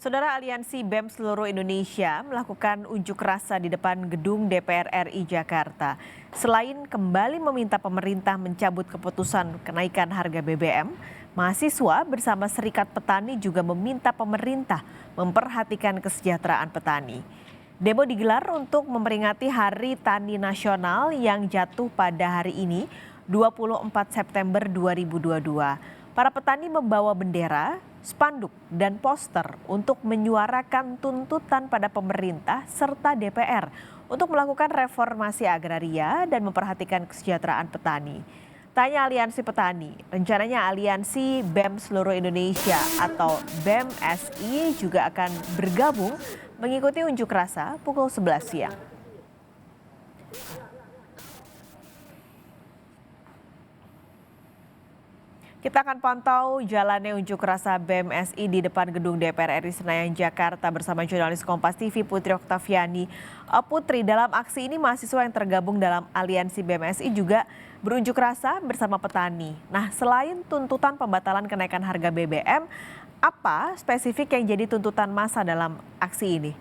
Saudara Aliansi BEM seluruh Indonesia melakukan unjuk rasa di depan gedung DPR RI Jakarta. Selain kembali meminta pemerintah mencabut keputusan kenaikan harga BBM, mahasiswa bersama Serikat Petani juga meminta pemerintah memperhatikan kesejahteraan petani. Demo digelar untuk memperingati Hari Tani Nasional yang jatuh pada hari ini, 24 September 2022. Para petani membawa bendera, spanduk, dan poster untuk menyuarakan tuntutan pada pemerintah serta DPR untuk melakukan reformasi agraria dan memperhatikan kesejahteraan petani. Tanya Aliansi Petani, rencananya Aliansi BEM seluruh Indonesia atau BEM-SI juga akan bergabung mengikuti unjuk rasa pukul 11 siang. Kita akan pantau jalannya unjuk rasa BEM-SI di depan gedung DPR RI Senayan, Jakarta bersama jurnalis Kompas TV Putri Oktaviani. Putri, dalam aksi ini mahasiswa yang tergabung dalam Aliansi BEM-SI juga berunjuk rasa bersama petani. Nah, selain tuntutan pembatalan kenaikan harga BBM, apa spesifik yang jadi tuntutan massa dalam aksi ini?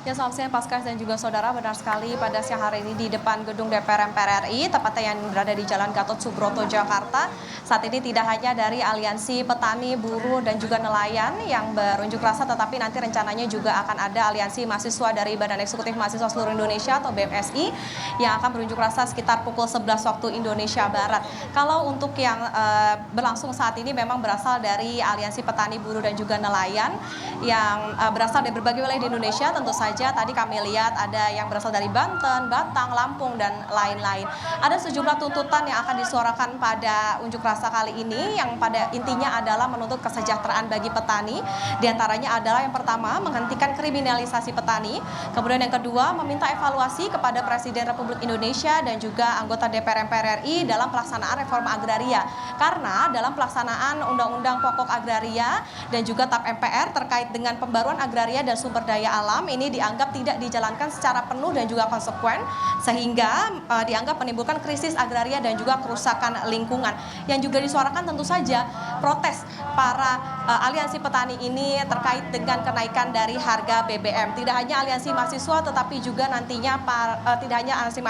Ya, selamat siang Paskas dan juga saudara, benar sekali pada siang hari ini di depan gedung DPR MPR RI, tepatnya yang berada di Jalan Gatot Subroto, Jakarta. Saat ini tidak hanya dari Aliansi Petani, Buruh, dan juga Nelayan yang berunjuk rasa, tetapi nanti rencananya juga akan ada Aliansi Mahasiswa dari Badan Eksekutif Mahasiswa Seluruh Indonesia atau BEM-SI yang akan berunjuk rasa sekitar pukul 11 waktu Indonesia Barat. Kalau untuk yang berlangsung saat ini memang berasal dari Aliansi Petani, Buruh, dan juga Nelayan yang berasal dari berbagai wilayah di Indonesia. Tentu saja tadi kami lihat ada yang berasal dari Banten, Batang, Lampung, dan lain-lain. Ada sejumlah tuntutan yang akan disuarakan pada unjuk rasa kali ini yang pada intinya adalah menuntut kesejahteraan bagi petani. Di antaranya adalah yang pertama menghentikan kriminalisasi petani, kemudian yang kedua meminta evaluasi kepada Presiden Republik Indonesia dan juga anggota DPR MPR RI dalam pelaksanaan reforma agraria. Karena dalam pelaksanaan Undang-Undang Pokok Agraria dan juga TAP MPR terkait dengan pembaruan agraria dan sumber daya alam ini dianggap tidak dijalankan secara penuh dan juga konsekuen, sehingga dianggap menimbulkan krisis agraria dan juga kerusakan lingkungan. Yang juga disuarakan tentu saja protes para aliansi petani ini terkait dengan kenaikan dari harga BBM. Tidak hanya aliansi mahasiswa tetapi juga nantinya tidak hanya aliansi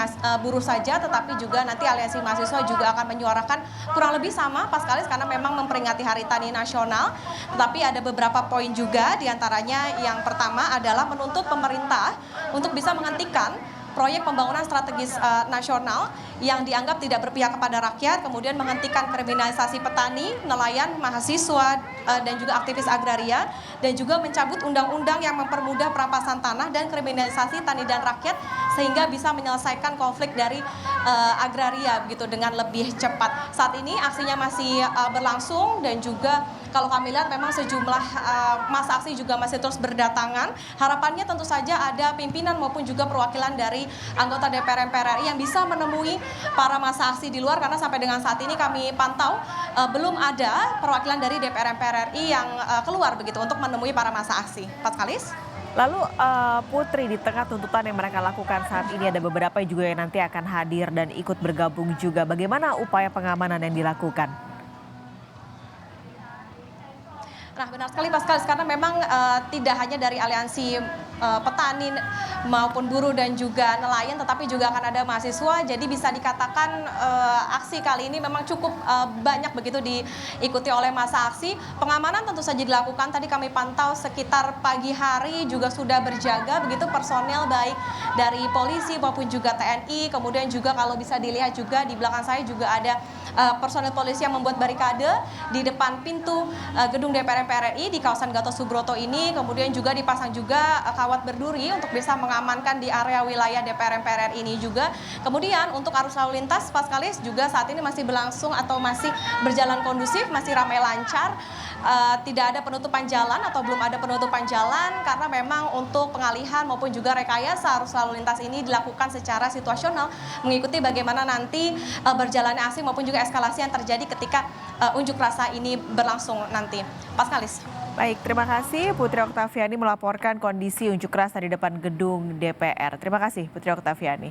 buruh saja, tetapi juga nanti aliansi mahasiswa juga akan menyuarakan kurang lebih sama Paskalis, karena memang memperingati Hari Tani Nasional. Tetapi ada beberapa poin juga, diantaranya yang pertama adalah menuntut pemerintah untuk bisa menghentikan proyek pembangunan strategis nasional yang dianggap tidak berpihak kepada rakyat, kemudian menghentikan kriminalisasi petani, nelayan, mahasiswa, dan juga aktivis agraria, dan juga mencabut undang-undang yang mempermudah perampasan tanah dan kriminalisasi tani dan rakyat, sehingga bisa menyelesaikan konflik dari agraria begitu dengan lebih cepat. Saat ini aksinya masih berlangsung dan juga kalau kami lihat memang sejumlah massa aksi juga masih terus berdatangan. Harapannya tentu saja ada pimpinan maupun juga perwakilan dari anggota DPR MPR RI yang bisa menemui para massa aksi di luar, karena sampai dengan saat ini kami pantau belum ada perwakilan dari DPR MPR RI yang keluar begitu untuk menemui para massa aksi. Paskalis? Lalu Putri, di tengah tuntutan yang mereka lakukan saat ini ada beberapa juga yang nanti akan hadir dan ikut bergabung juga. Bagaimana upaya pengamanan yang dilakukan? Nah, benar sekali Paskalis, karena memang tidak hanya dari aliansi petani maupun buruh dan juga nelayan, tetapi juga akan ada mahasiswa. Jadi bisa dikatakan aksi kali ini memang cukup banyak begitu diikuti oleh massa aksi. Pengamanan tentu saja dilakukan. Tadi kami pantau sekitar pagi hari juga sudah berjaga begitu personel baik dari polisi maupun juga TNI. Kemudian juga kalau bisa dilihat juga di belakang saya juga ada personel polisi yang membuat barikade di depan pintu gedung DPR MPR RI di kawasan Gatot Subroto ini. Kemudian juga dipasang juga kawat berduri untuk bisa mengamankan di area wilayah DPR MPR RI ini juga. Kemudian untuk arus lalu lintas Paskalis juga saat ini masih berlangsung atau masih berjalan kondusif, masih ramai lancar. Tidak ada penutupan jalan atau belum ada penutupan jalan, karena memang untuk pengalihan maupun juga rekayasa arus lalu lintas ini dilakukan secara situasional mengikuti bagaimana nanti berjalannya aksi maupun juga eskalasi yang terjadi ketika unjuk rasa ini berlangsung nanti. Paskalis. Baik, terima kasih Putri Oktaviani melaporkan kondisi unjuk rasa di depan gedung DPR. Terima kasih Putri Oktaviani.